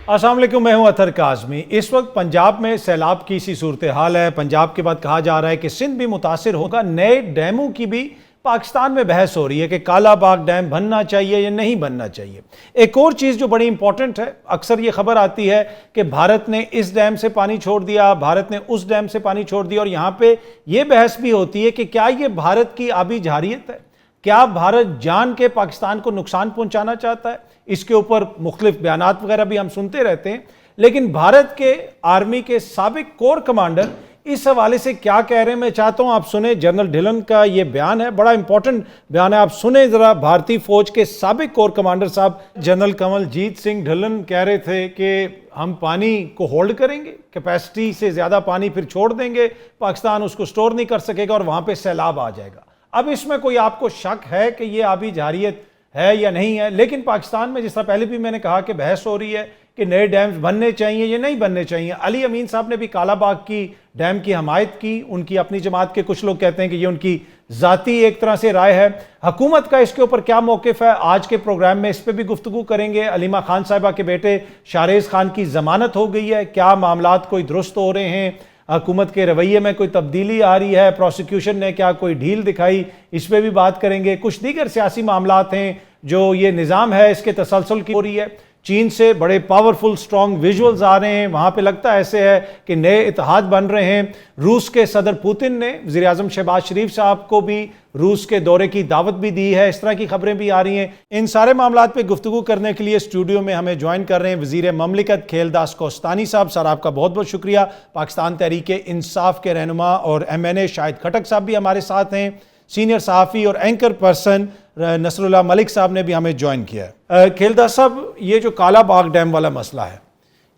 السلام علیکم، میں ہوں اطہر کاظمی۔ اس وقت پنجاب میں سیلاب کی سی صورتحال ہے۔ پنجاب کے بعد کہا جا رہا ہے کہ سندھ بھی متاثر ہوگا۔ نئے ڈیموں کی بھی پاکستان میں بحث ہو رہی ہے کہ کالا باغ ڈیم بننا چاہیے یا نہیں بننا چاہیے۔ ایک اور چیز جو بڑی امپورٹنٹ ہے، اکثر یہ خبر آتی ہے کہ بھارت نے اس ڈیم سے پانی چھوڑ دیا، بھارت نے اس ڈیم سے پانی چھوڑ دیا، اور یہاں پہ یہ بحث بھی ہوتی ہے کہ کیا یہ بھارت کی آبی جارحیت ہے؟ کیا بھارت جان کے پاکستان کو نقصان پہنچانا چاہتا ہے؟ اس کے اوپر مختلف بیانات وغیرہ بھی ہم سنتے رہتے ہیں، لیکن بھارت کے آرمی کے سابق کور کمانڈر اس حوالے سے کیا کہہ رہے ہیں میں چاہتا ہوں آپ سنیں۔ جنرل ڈھلن کا یہ بیان ہے، بڑا امپورٹنٹ بیان ہے، آپ سنیں ذرا۔ بھارتی فوج کے سابق کور کمانڈر صاحب جنرل کنول جیت سنگھ ڈھلن کہہ رہے تھے کہ ہم پانی کو ہولڈ کریں گے، کیپیسٹی سے زیادہ پانی پھر چھوڑ دیں گے، پاکستان اس کو سٹور نہیں کر سکے گا اور وہاں پہ سیلاب آ جائے گا۔ اب اس میں کوئی آپ کو شک ہے کہ یہ آبی جارحیت ہے یا نہیں ہے؟ لیکن پاکستان میں جس طرح پہلے بھی میں نے کہا کہ بحث ہو رہی ہے کہ نئے ڈیمز بننے چاہیے یا نہیں بننے چاہیے۔ علی امین صاحب نے بھی کالا باغ کی ڈیم کی حمایت کی، ان کی اپنی جماعت کے کچھ لوگ کہتے ہیں کہ یہ ان کی ذاتی ایک طرح سے رائے ہے۔ حکومت کا اس کے اوپر کیا موقف ہے؟ آج کے پروگرام میں اس پہ بھی گفتگو کریں گے۔ علیمہ خان صاحبہ کے بیٹے شاریز خان کی ضمانت ہو گئی ہے، کیا معاملات کوئی درست ہو رہے ہیں؟ حکومت کے رویے میں کوئی تبدیلی آ رہی ہے؟ پروسیکیوشن نے کیا کوئی ڈھیل دکھائی؟ اس پہ بھی بات کریں گے۔ کچھ دیگر سیاسی معاملات ہیں جو یہ نظام ہے اس کے تسلسل کی ہو رہی ہے۔ چین سے بڑے پاورفل سٹرونگ ویژولز آ رہے ہیں، وہاں پہ لگتا ایسے ہے کہ نئے اتحاد بن رہے ہیں۔ روس کے صدر پوتن نے وزیر اعظم شہباز شریف صاحب کو بھی روس کے دورے کی دعوت بھی دی ہے، اس طرح کی خبریں بھی آ رہی ہیں۔ ان سارے معاملات پہ گفتگو کرنے کے لیے اسٹوڈیو میں ہمیں جوائن کر رہے ہیں وزیر مملکت کھیلداس کوستانی صاحب۔ سر آپ کا بہت بہت شکریہ۔ پاکستان تحریک انصاف کے رہنما اور MNA شاہد کھٹک صاحب بھی ہمارے ساتھ ہیں۔ سینئر صحافی اور اینکر پرسن نصر اللہ ملک صاحب نے بھی ہمیں جوائن کیا ہے۔ کھیلداس صاحب، یہ جو کالا باغ ڈیم والا مسئلہ ہے،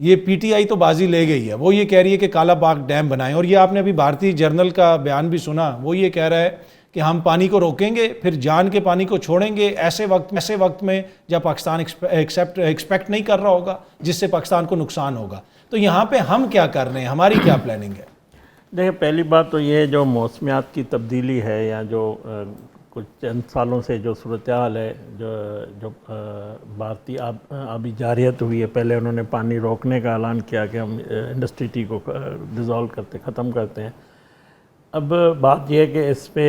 یہ PTI تو بازی لے گئی ہے، وہ یہ کہہ رہی ہے کہ کالا باغ ڈیم بنائیں، اور یہ آپ نے ابھی بھارتی جرنل کا بیان بھی سنا، وہ یہ کہہ رہا ہے کہ ہم پانی کو روکیں گے پھر جان کے پانی کو چھوڑیں گے ایسے وقت میں جب پاکستان ایکسپیکٹ نہیں کر رہا ہوگا، جس سے پاکستان کو نقصان ہوگا۔ تو یہاں پہ ہم کیا کر رہے ہیں، ہماری کیا پلاننگ ہے؟ دیکھیں، پہلی بات تو یہ جو موسمیات کی تبدیلی ہے یا جو کچھ چند سالوں سے جو صورتحال ہے، جو بھارتی آبی جارحیت ہوئی ہے، پہلے انہوں نے پانی روکنے کا اعلان کیا کہ ہم انڈسٹری کو ڈیزالو ختم کرتے ہیں۔ اب بات یہ ہے کہ اس پہ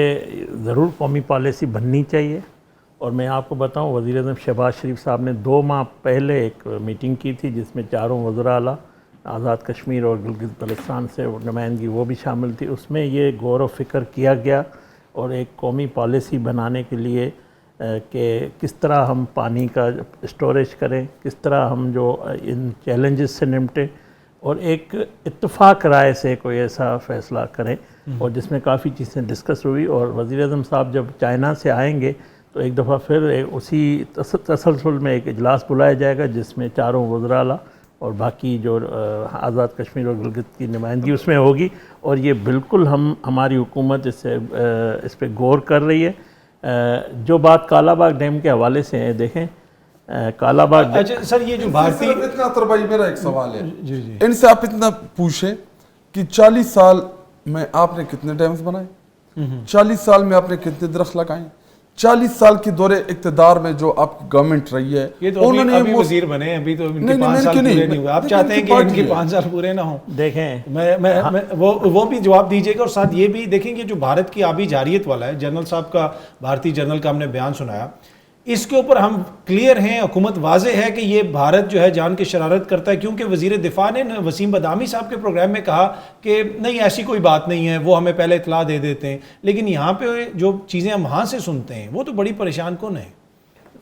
ضرور قومی پالیسی بننی چاہیے، اور میں آپ کو بتاؤں وزیر اعظم شہباز شریف صاحب نے 2 ماہ پہلے ایک میٹنگ کی تھی جس میں چاروں وزراء اعلیٰ، آزاد کشمیر اور گلگت بلتستان سے نمائندگی وہ بھی شامل تھی۔ اس میں یہ غور و فکر کیا گیا اور ایک قومی پالیسی بنانے کے لیے کہ کس طرح ہم پانی کا اسٹوریج کریں، کس طرح ہم جو ان چیلنجز سے نمٹیں، اور ایک اتفاق رائے سے کوئی ایسا فیصلہ کریں، اور جس میں کافی چیزیں ڈسکس ہوئی۔ اور وزیر اعظم صاحب جب چائنا سے آئیں گے تو ایک دفعہ پھر اسی تسلسل میں ایک اجلاس بلایا جائے گا جس میں چاروں وزراء اعلیٰ اور باقی جو آزاد کشمیر اور گلگت کی نمائندگی اس میں ہوگی، اور یہ بالکل ہماری حکومت اس پہ غور کر رہی ہے۔ جو بات کالا باغ ڈیم کے حوالے سے ہے، دیکھیں کالا باغ سر یہ جو بھارتی اتنا تربائی میرا ایک سوال ہے، ان سے آپ اتنا پوچھیں کہ 40 سال میں آپ نے کتنے ڈیمز بنائے، 40 سال میں آپ نے کتنے درخت لگائے، 40 سال کی دور اقتدار میں جو آپ کی گورنمنٹ رہی ہے، یہ تو ابھی وزیر بنے، ابھی تو ان کے 5 سال پورے نہیں ہوئے، آپ چاہتے ہیں کہ ان کے 5 سال پورے نہ ہوں؟ دیکھیں وہ بھی جواب دیجیے گا، اور ساتھ یہ بھی دیکھیں گے جو بھارت کی آبی جارحیت والا ہے، جنرل صاحب کا، بھارتی جنرل کا ہم نے بیان سنایا، اس کے اوپر ہم کلیئر ہیں، حکومت واضح ہے کہ یہ بھارت جو ہے جان کی شرارت کرتا ہے، کیونکہ وزیر دفاع نے وسیم بدامی صاحب کے پروگرام میں کہا کہ نہیں ایسی کوئی بات نہیں ہے، وہ ہمیں پہلے اطلاع دے دیتے ہیں، لیکن یہاں پہ جو چیزیں ہم وہاں سے سنتے ہیں وہ تو بڑی پریشان کن ہیں۔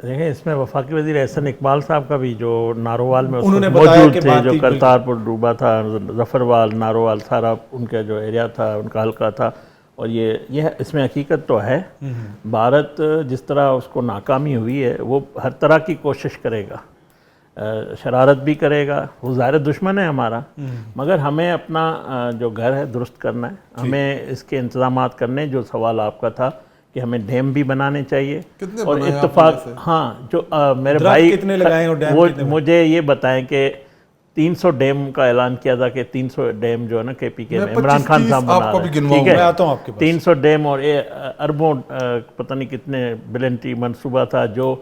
دیکھیں اس میں وفاقی وزیر احسن اقبال صاحب کا بھی جو نارووال میں انہوں نے موجود تھے، جو کرتارپور ڈوبا تھا، ظفروال، نارووال، سارا ان کا جو ایریا تھا، ان کا حلقہ تھا، اور یہ اس میں حقیقت تو ہے۔ بھارت جس طرح اس کو ناکامی ہوئی ہے وہ ہر طرح کی کوشش کرے گا، شرارت بھی کرے گا، وہ ظاہر دشمن ہے ہمارا، مگر ہمیں اپنا جو گھر ہے درست کرنا ہے، ہمیں اس کے انتظامات کرنے۔ جو سوال آپ کا تھا کہ ہمیں ڈیم بھی بنانے چاہیے، اور اتفاق ہاں جو میرے بھائی کتنے لگائیں اور وہ مجھے یہ بتائیں کہ 300 ڈیم کا اعلان کیا تھا کہ 300 ڈیم جو ہے نا KPK میں عمران خان صاحب بنا رہے ہیں، ٹھیک ہے، 300 ڈیم اور اربوں پتہ نہیں کتنے بلینٹی منصوبہ تھا جو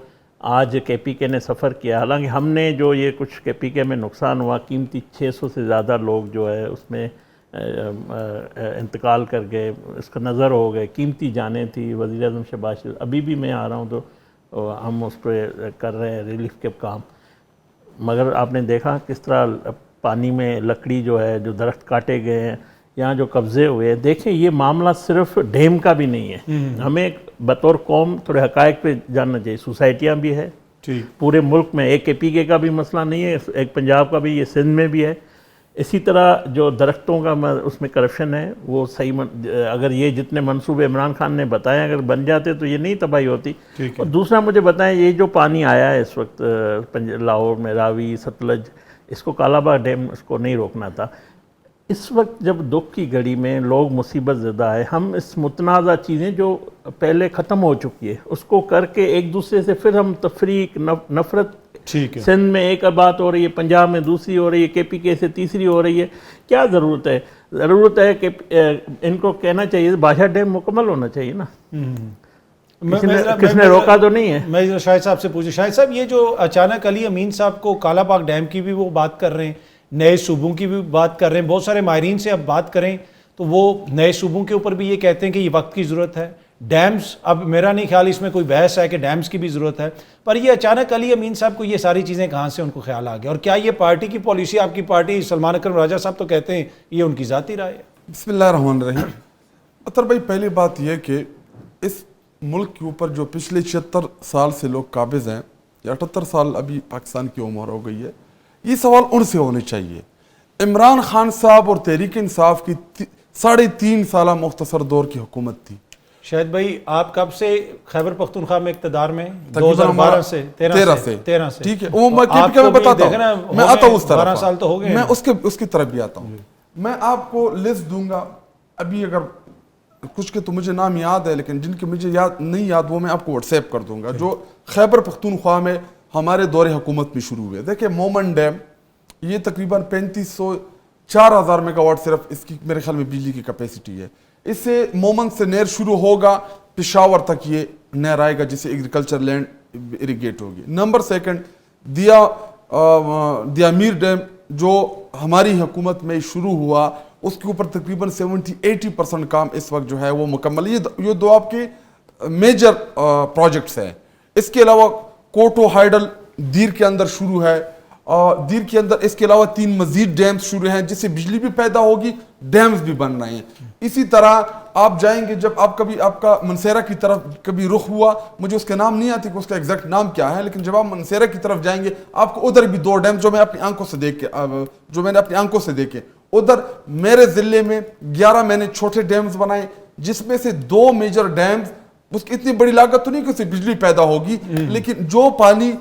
آج کے پی کے نے سفر کیا. حالانکہ ہم نے جو یہ کچھ کے پی کے میں نقصان ہوا، قیمتی 600 سے زیادہ لوگ جو ہے اس میں انتقال کر گئے، اس کا نظر ہو گئے، قیمتی جانیں تھی. وزیر اعظم شہباز شریف ابھی بھی میں آ رہا ہوں تو ہم اس پہ کر رہے ہیں ریلیف کے کام. مگر آپ نے دیکھا کس طرح پانی میں لکڑی جو ہے، جو درخت کاٹے گئے ہیں، یہاں جو قبضے ہوئے ہیں. دیکھیں یہ معاملہ صرف ڈیم کا بھی نہیں ہے، ہمیں بطور قوم تھوڑے حقائق پہ جاننا چاہیے. سوسائٹیاں بھی ہے پورے ملک میں، ایک کے پی کے کا بھی مسئلہ نہیں ہے، ایک پنجاب کا بھی، یہ سندھ میں بھی ہے. اسی طرح جو درختوں کا اس میں کرپشن ہے وہ صحیح، اگر یہ جتنے منصوبے عمران خان نے بتائے اگر بن جاتے تو یہ نہیں تباہی ہوتی. اور دوسرا مجھے بتائیں، یہ جو پانی آیا ہے اس وقت لاہور میں، راوی ستلج، اس کو کالا باغ ڈیم اس کو نہیں روکنا تھا. اس وقت جب دکھ کی گھڑی میں لوگ مصیبت زدہ ہے، ہم اس متنازع چیزیں جو پہلے ختم ہو چکی ہے اس کو کر کے ایک دوسرے سے پھر ہم تفریق، نفرت، سندھ میں ایک بات ہو رہی ہے، پنجاب میں دوسری ہو رہی ہے، کے پی کے سے تیسری ہو رہی ہے. کیا ضرورت ہے؟ ضرورت ہے کہ ان کو کہنا چاہیے بادشاہ ڈیم مکمل ہونا چاہیے نا. کس نے روکا تو نہیں ہے. میں شاہد صاحب سے پوچھوں، شاہد صاحب یہ جو اچانک علی امین صاحب کو کالا باغ ڈیم کی بھی وہ بات کر رہے ہیں، نئے صوبوں کی بھی بات کر رہے ہیں، بہت سارے ماہرین سے اب بات کریں تو وہ نئے صوبوں کے اوپر بھی یہ کہتے ہیں کہ یہ وقت کی ضرورت ہے. ڈیمز، اب میرا نہیں خیال اس میں کوئی بحث ہے کہ ڈیمز کی بھی ضرورت ہے، پر یہ اچانک علی امین صاحب کو یہ ساری چیزیں کہاں سے ان کو خیال آ گیا؟ اور کیا یہ پارٹی کی پالیسی، آپ کی پارٹی سلمان اکرم راجہ صاحب تو کہتے ہیں یہ ان کی ذاتی رائے ہے؟ بسم اللہ الرحمن الرحیم. اطہر بھائی، پہلی بات یہ کہ اس ملک کے اوپر جو پچھلے 76 سال سے لوگ قابض ہیں، یا 78 سال ابھی پاکستان کی عمر ہو گئی ہے، یہ سوال ان سے ہونے چاہیے. عمران خان صاحب اور تحریک انصاف کی 3.5 سالہ مختصر دور کی حکومت تھی. شاہد بھائی، آپ کب سے خیبر پختونخوا میں اقتدار میں؟ 2012 سے 13 سے. ٹھیک ہے، وہ میں کے پی کے میں بتاتا ہوں، میں آتا ہوں اس طرف. 12 سال تو ہو گئے، میں اس کی طرف بھی آتا ہوں. میں آپ کو لسٹ دوں گا ابھی، اگر کچھ کے تو مجھے نام یاد ہے لیکن جن کے مجھے یاد نہیں یاد وہ میں آپ کو واٹس ایپ کر دوں گا، جو خیبر پختونخوا میں ہمارے دور حکومت میں شروع ہوئے. دیکھیں، مومن ڈیم یہ تقریباً 4,000 میگا واٹ صرف اس کی میرے خیال میں بجلی کی کیپیسٹی ہے. اس سے مومن سے نہر شروع ہوگا، پشاور تک یہ نہر آئے گا جسے ایگریکلچر لینڈ اریگیٹ ہوگی. نمبر 2 دیا میر ڈیم جو ہماری حکومت میں شروع ہوا، اس کے اوپر تقریباً 70-80% کام اس وقت جو ہے وہ مکمل. یہ دو آپ کے میجر پروجیکٹس ہیں. اس کے علاوہ کوٹو ہائیڈل دیر کے اندر شروع ہے، دیر کے اندر اس کے علاوہ 3 مزید ڈیمز شروع ہیں جس سے بجلی بھی پیدا ہوگی، ڈیمز بھی بن رہے ہیں. اسی طرح آپ جائیں گے، جب آپ کا منصیرہ کی طرف کبھی رخ ہوا، مجھے اس کے نام نہیں آتی کہ اس کا ایگزیکٹ نام کیا ہے، لیکن جب آپ منصیرہ کی طرف جائیں گے آپ کو ادھر بھی 2 ڈیمز جو میں نے اپنی آنکھوں سے دیکھے، ادھر میرے ضلع میں 11 میں نے چھوٹے ڈیمز بنائے، جس میں سے 2 میجر ڈیمز، اس کی اتنی بڑی لاگت تو نہیں کہ اس سے بجلی پیدا ہوگی، لیکن جو پانی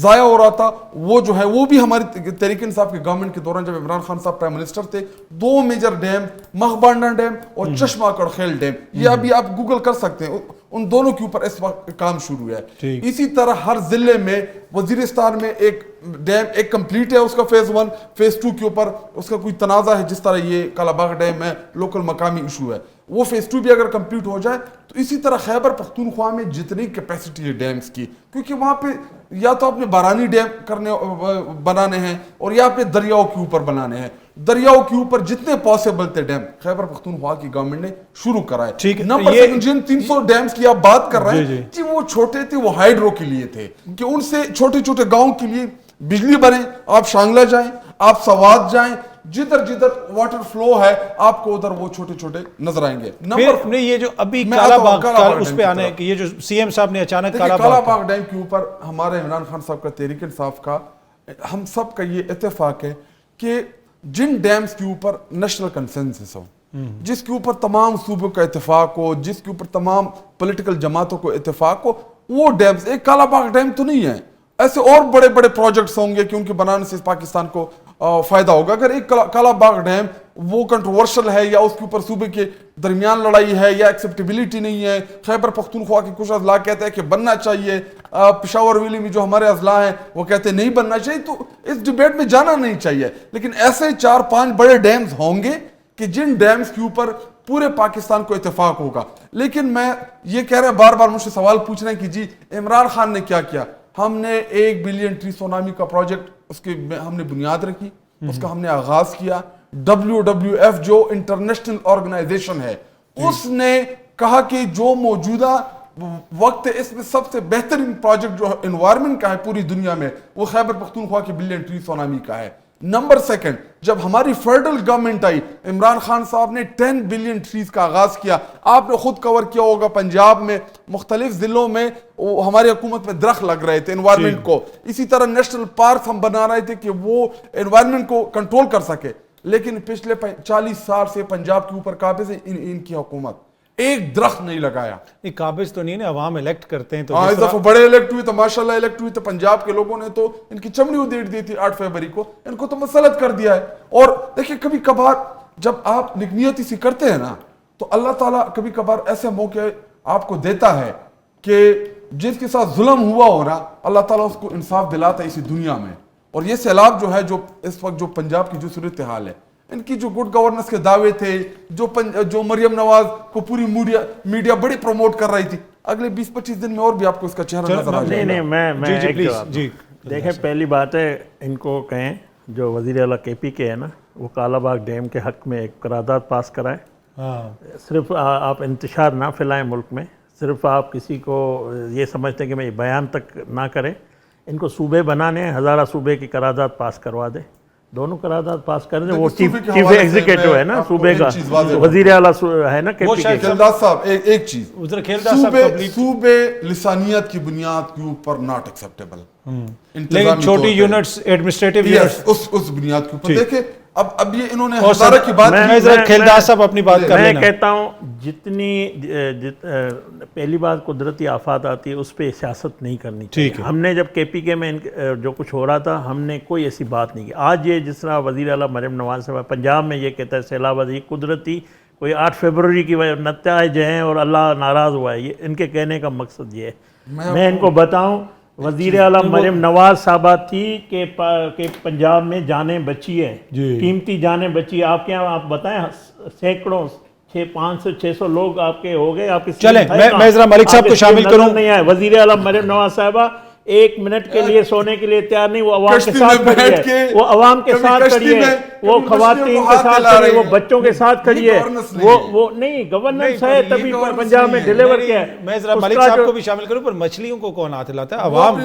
ضائع ہو رہا تھا وہ جو ہے وہ بھی ہماری تحریک انصاف کی گورنمنٹ کے دوران جب عمران خان صاحب پرائم منسٹر تھے، 2 میجر ڈیم، مغبانڈا ڈیم اور چشمہ کڑخیل ڈیم، یہ ابھی آپ گوگل کر سکتے ہیں، ان دونوں کے اوپر اس وقت کام شروع ہے. اسی طرح ہر ضلع میں، وزیرستان میں ایک ڈیم ایک کمپلیٹ ہے، اس کا فیز 1، فیز 2 کے اوپر اس کا کوئی تنازع ہے، جس طرح یہ کالا باغ ڈیم ہے، لوکل مقامی ایشو ہے، وہ فیز 2 بھی اگر کمپلیٹ ہو جائے تو اسی طرح خیبر پختونخوا میں جتنی کیپیسٹی ہے ڈیمز کی، کیونکہ وہاں پہ یا تو آپ نے بارانی ڈیم بنانے ہیں اور یا پہ دریاؤں کے اوپر بنانے ہیں. دریاؤں کے اوپر جتنے پاسبل تھے ڈیم خیبر پختونخوا کی گورنمنٹ نے شروع کرائے. نمبر 2 جن 300 ڈیمز کی آپ بات کر رہے ہیں جی، وہ چھوٹے تھے، وہ ہائیڈرو کے لیے تھے کہ ان سے چھوٹے چھوٹے گاؤں کے لیے بجلی بنے. آپ شانگلہ جائیں، آپ سوات جائیں، جدھر واٹر فلو ہے آپ کو ادھر وہ چھوٹے چھوٹے نظر آئیں گے. نمبر یہ جو ابھی کالا باغ اس پہ آنے کہ یہ جو سی ایم صاحب نے اچانک کالا باغ ڈیم کے اوپر ہمارے عمران خان صاحب کا، تحریک انصاف کا، ہم سب کا یہ اتفاق ہے کہ جن ڈیمز کے اوپر نیشنل کنسنسس ہو، جس کے اوپر تمام صوبوں کا اتفاق ہو، جس کے اوپر تمام پولیٹیکل جماعتوں کو اتفاق ہو، وہ ڈیمز، ایک کالا باغ ڈیم تو نہیں ہے، ایسے اور بڑے بڑے پروجیکٹس ہوں گے کہ ان کے بنانے سے پاکستان کو فائدہ ہوگا. اگر ایک کالا باغ ڈیم وہ کنٹروورشل ہے یا اس کے اوپر صوبے کے درمیان لڑائی ہے یا ایکسیپٹیبلٹی نہیں ہے، خیبر پختونخوا کے کچھ اضلاع کہتے ہیں کہ بننا چاہیے، پشاور ویلی میں جو ہمارے اضلاع ہیں وہ کہتے ہیں نہیں بننا چاہیے، تو اس ڈیبیٹ میں جانا نہیں چاہیے. لیکن ایسے 4-5 بڑے ڈیمز ہوں گے کہ جن ڈیمز کے اوپر پورے پاکستان کو اتفاق ہوگا. لیکن میں یہ کہہ رہا ہے, بار بار مجھ سے سوال پوچھ رہے ہیں کہ جی عمران خان نے کیا کیا. ہم نے 1 بلین ٹری سونامی کا پروجیکٹ, اس کی ہم نے بنیاد رکھی, اس کا ہم نے آغاز کیا. WWF جو انٹرنیشنل آرگنائزیشن ہے, اس نے کہا کہ جو موجودہ وقت اس میں سب سے بہترین پروجیکٹ جو انوائرمنٹ کا ہے پوری دنیا میں, وہ خیبر پختونخوا کی بلین ٹری سونامی کا ہے. نمبر سیکنڈ, جب ہماری فیڈرل گورنمنٹ آئی, عمران خان صاحب نے 10 بلین ٹریز کا آغاز کیا. آپ نے خود کور کیا ہوگا, پنجاب میں مختلف ضلعوں میں ہماری حکومت میں درخت لگ رہے تھے انوائرمنٹ کو. اسی طرح نیشنل پارک ہم بنا رہے تھے کہ وہ انوائرمنٹ کو کنٹرول کر سکے. لیکن پچھلے 40 سال سے پنجاب کے اوپر قابض ہے ان کی حکومت, ایک درخت نہیں لگایا. یہ قابض تو نہیں ہے, عوام الیکٹ کرتے ہیں. تو اس دفعہ بڑے الیکٹ ہوئے تو ماشاءاللہ الیکٹ ہوئے تو پنجاب کے لوگوں نے تو ان کی چمڑی ادھیڑ دی تھی 8 فروری کو, ان کو تو مسلط کر دیا ہے. اور دیکھیں کبھی کبھار جب آپ نیکیتی سی کرتے ہیں نا, تو اللہ تعالیٰ کبھی کبھار ایسے موقع آپ کو دیتا ہے کہ جس کے ساتھ ظلم ہوا ہو نا, اللہ تعالیٰ اس کو انصاف دلاتا ہے اسی دنیا میں. اور یہ سیلاب جو ہے, جو اس وقت جو پنجاب کی جو صورتحال ہے, ان کی جو گڈ گورننس کے دعوے تھے, جو مریم نواز کو پوری میڈیا بڑی پروموٹ کر رہی تھی, اگلے 20-25 دن میں اور بھی آپ کو اس کا چہرہ نظر آ جائے گا. نہیں, میں ایک جواب دیکھیں. پہلی بات ہے, ان کو کہیں جو وزیر اعلیٰ KP کے ہے نا, وہ کالا باغ ڈیم کے حق میں ایک قرارداد پاس کرائیں. صرف آپ انتشار نہ پھیلائیں ملک میں, صرف آپ کسی کو یہ سمجھتے ہیں کہ میں بیان تک نہ کریں. ان کو صوبے بنانے ہیں, ہزارہ صوبے کی قرارداد پاس کروا دیں, دونوں قرارداد پاس کر دیں. وہ چیف ایگزیکٹو ہے نا صوبے کا, وزیر اعلیٰ ہے نا KP کے. کھیلداس صاحب ایک چیز, صوبے لسانیت کی بنیاد کے اوپر ناٹ ایکسیپٹیبل, لیکن چھوٹی یونٹس ایڈمنسٹریٹو یونٹس اس بنیاد کے اوپر. دیکھیں اب یہ انہوں نے ہزارہ کی بات, کھیلداس صاحب اپنی بات کر لینا. میں کہتا ہوں جتنی پہلی بات قدرتی آفات آتی ہے اس پہ سیاست نہیں کرنی چاہیے. ہم نے جب KP کے میں جو کچھ ہو رہا تھا, ہم نے کوئی ایسی بات نہیں کی. آج یہ جس طرح وزیر اعلیٰ مریم نواز صاحب پنجاب میں یہ کہتا ہے سیلاب آئی قدرتی, کوئی 8 فروری کی نتائج ہیں اور اللہ ناراض ہوا ہے, یہ ان کے کہنے کا مقصد یہ ہے. میں ان کو بتاؤں, وزیر اعلیٰ مریم نواز صاحبہ تھی کہ پنجاب میں جانیں بچی ہے, قیمتی جانیں بچی. آپ کے یہاں آپ بتائیں سینکڑوں 500-600 لوگ آپ کے ہو گئے. آپ کی چلیں میں ذرا ملک صاحب کو شامل کروں. نہیں آئے وزیر اعلیٰ مریم نواز صاحبہ 1 منٹ کے لیے سونے کے لیے تیار نہیں, وہ عوام کے ساتھ کھڑی ہے, وہ عوام کے ساتھ کھڑی ہے, وہ خواتین کے ساتھ کھڑی ہے, وہ بچوں کے ساتھ کھڑی ہے. وہ نہیں گورننس ہے تبھی پنجاب میں ڈیلیور کیا ہے. میں ذرا ملک صاحب کو بھی شامل کروں, پر مچھلیوں کو کون ہاتھ لاتا ہے؟ عوام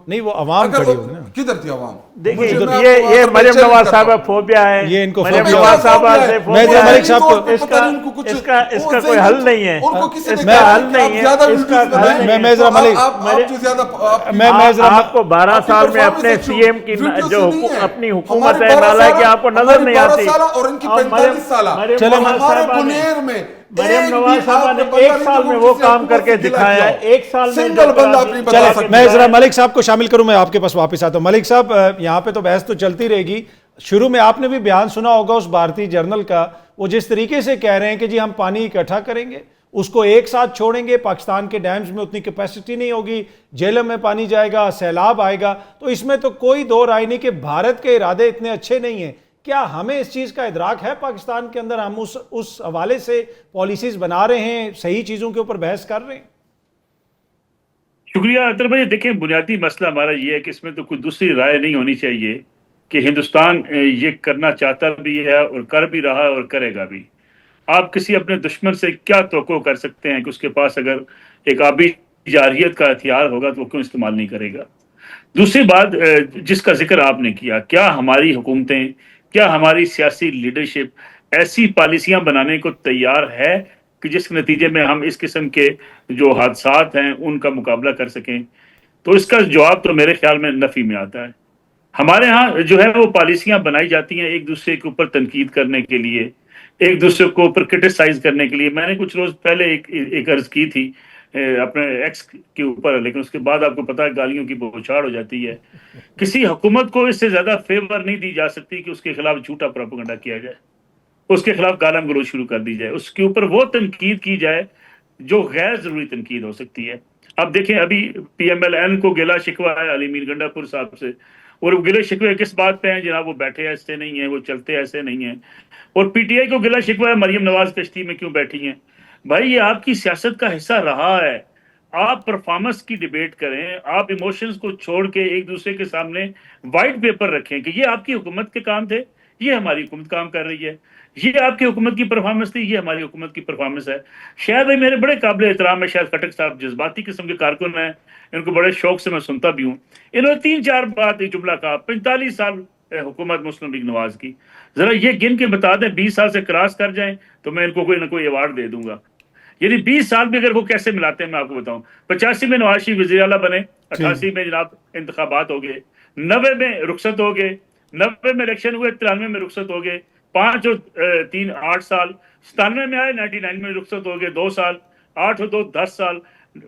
نہیں, وہ عوام کھڑی ہوئی نا. کدھر تھی عوام؟ دیکھیں یہ مریم نواز صاحبہ فوبیا ہے, یہ ان کو مریم نواز صاحبہ سے میں ذرا ملک صاحب کو اس کا کوئی حل نہیں ہے, اس کا حل نہیں ہے, اس کا حل نہیں ہے. میں ذرا ملک آپ کو 12 سال میں اپنے CM کی جو اپنی حکومت ہے نالا کہ آپ کو نظر نہیں آتی. اور ان کی 45 سالہ مریم نواز صاحبہ نے 1 سال میں وہ کام کر کے دکھایا ہے. 1 سال میں سنگل بندہ اپنی بتا سکتا ہے. میں ذرا ملک صاحب کو شامل کروں, میں آپ کے پاس واپس آتا ہوں. ملک صاحب یہاں پہ تو بحث تو چلتی رہے گی. شروع میں آپ نے بھی بیان سنا ہوگا اس بھارتی جرنل کا, وہ جس طریقے سے کہہ رہے ہیں کہ جی ہم پانی اکٹھا کریں گے, اس کو ایک ساتھ چھوڑیں گے, پاکستان کے ڈیمز میں اتنی کیپیسٹی نہیں ہوگی, جہلم میں پانی جائے گا, سیلاب آئے گا. تو اس میں تو کوئی دو رائے نہیں کہ بھارت کے ارادے اتنے اچھے نہیں ہیں. کیا ہمیں اس چیز کا ادراک ہے پاکستان کے اندر؟ ہم اس حوالے سے پالیسیز بنا رہے ہیں, صحیح چیزوں کے اوپر بحث کر رہے ہیں؟ شکریہ اطہر بھائی. دیکھیں بنیادی مسئلہ ہمارا یہ ہے کہ اس میں تو کوئی دوسری رائے نہیں ہونی چاہیے کہ ہندوستان یہ کرنا چاہتا بھی ہے اور کر بھی رہا ہے اور کرے گا بھی. آپ کسی اپنے دشمن سے کیا توقع کر سکتے ہیں کہ اس کے پاس اگر ایک آبی جارحیت کا ہتھیار ہوگا تو وہ کیوں استعمال نہیں کرے گا؟ دوسری بات جس کا ذکر آپ نے کیا, کیا ہماری حکومتیں, کیا ہماری سیاسی لیڈرشپ ایسی پالیسیاں بنانے کو تیار ہے کہ جس کے نتیجے میں ہم اس قسم کے جو حادثات ہیں ان کا مقابلہ کر سکیں؟ تو اس کا جواب تو میرے خیال میں نفی میں آتا ہے. ہمارے ہاں جو ہے وہ پالیسیاں بنائی جاتی ہیں ایک دوسرے کے اوپر تنقید کرنے کے لیے, ایک دوسرے کو اوپر کرٹیسائز کرنے کے لیے. میں نے کچھ روز پہلے ایک عرض کی تھی اپنے ایکس کے اوپر, لیکن اس کے بعد آپ کو پتا ہے گالیوں کی بوچھاڑ ہو جاتی ہے. کسی حکومت کو اس سے زیادہ فیور نہیں دی جا سکتی کہ اس کے خلاف جھوٹا پروپیگنڈا کیا جائے, اس کے خلاف گالم گلوچ شروع کر دی جائے, اس کے اوپر وہ تنقید کی جائے جو غیر ضروری تنقید ہو سکتی ہے. اب دیکھیں ابھی PMLN کو گلا شکوا ہے علی میر گنڈا پور صاحب سے, اور وہ گلے شکوے کس بات پہ ہیں جناب؟ وہ بیٹھے ایسے نہیں ہیں، وہ چلتے ایسے نہیں ہیں. اور پی ٹی آئی کو گلہ شکوہ ہے مریم نواز کشتی میں کیوں بیٹھی ہیں. بھائی یہ آپ کی سیاست کا حصہ رہا ہے. آپ پرفارمنس کی ڈیبیٹ کریں، آپ ایموشنز کو چھوڑ کے ایک دوسرے کے سامنے وائٹ پیپر رکھیں کہ یہ آپ کی حکومت کے کام تھے، یہ ہماری حکومت کام کر رہی ہے، یہ آپ کی حکومت کی پرفارمنس تھی، یہ ہماری حکومت کی پرفارمنس ہے. شاید بھائی میرے بڑے قابل احترام ہے، شاید خٹک صاحب جذباتی قسم کے کارکن ہیں، ان کو بڑے شوق سے میں سنتا بھی ہوں. انہوں نے 3-4 بات ایک جملہ کہا، 45 سال حکومت مسلم لیگ نواز کی. ذرا یہ گن کے بتا دیں 20 سال سے کراس کر جائیں تو میں ان کو کوئی نہ کوئی ایوارڈ دے دوں گا. یعنی 20 سال بھی اگر وہ کیسے ملاتے ہیں میں آپ کو بتاؤں. 85 میں نواز شریف وزیر اعلیٰ بنے، 88 میں جناب انتخابات ہو گئے، 90 میں رخصت ہو گئے، 90 میں الیکشن ہوئے، 93 میں رخصت ہو گئے، 5 اور 3 8 سال، 97 میں آئے، 99 میں رخصت ہو گئے 2 سال، 8 اور 2 10 سال.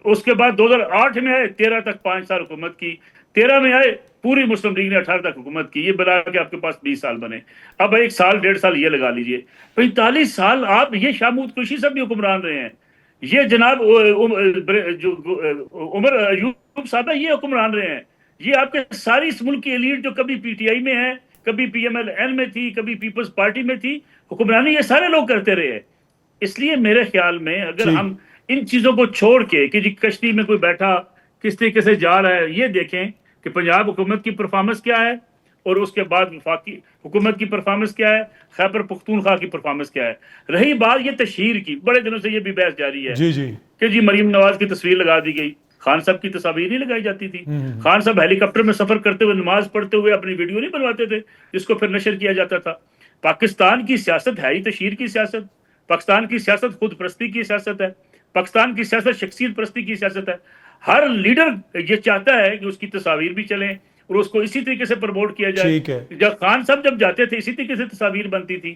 اس کے بعد 2008 میں آئے، 13 تک 5 سال حکومت کی، 13 میں آئے پوری مسلم لیگ نے 18 تک حکومت کی. یہ بلا کے آپ کے پاس 20 سال بنے. اب 1 سال 1.5 سال یہ لگا لیجئے، 45 سال آپ یہ شامود قریشی صاحب بھی حکمران رہے ہیں، یہ جناب جو عمر ایوب صاحب یہ حکمران رہے ہیں. یہ آپ کے ساری اس ملک کی ایلیٹ جو کبھی پی ٹی آئی میں ہے، کبھی پی ایم ایل این میں تھی، کبھی پیپلز پارٹی میں تھی، حکمرانی یہ سارے لوگ کرتے رہے ہیں. اس لیے میرے خیال میں اگر ہم ان چیزوں کو چھوڑ کے کہ جی کشتی میں کوئی بیٹھا کس طریقے سے جا رہا ہے، یہ دیکھیں کہ پنجاب حکومت کی پرفارمنس کیا ہے اور اس کے بعد وفاقی حکومت کی پرفارمنس کیا ہے، خیبر پختونخوا کی پرفارمنس کیا ہے. رہی بات یہ تشہیر کی، بڑے دنوں سے یہ بھی بحث جاری ہے کہ جی مریم نواز کی تصویر لگا دی گئی. خان صاحب کی تصاویر نہیں لگائی جاتی تھی. خان صاحب ہیلی کاپٹر میں سفر کرتے ہوئے نماز پڑھتے ہوئے اپنی ویڈیو نہیں بنواتے تھے جس کو پھر نشر کیا جاتا تھا. پاکستان کی سیاست ہے ہی تشہیر کی سیاست. پاکستان کی سیاست خود پرستی کی سیاست ہے. پاکستان کی سیاست شخصیت پرستی کی سیاست ہے. ہر لیڈر یہ چاہتا ہے کہ اس کی تصاویر بھی چلیں اور اس کو اسی طریقے سے پروموٹ کیا جائے. جب خان صاحب جب جاتے تھے اسی طریقے سے تصاویر بنتی تھی.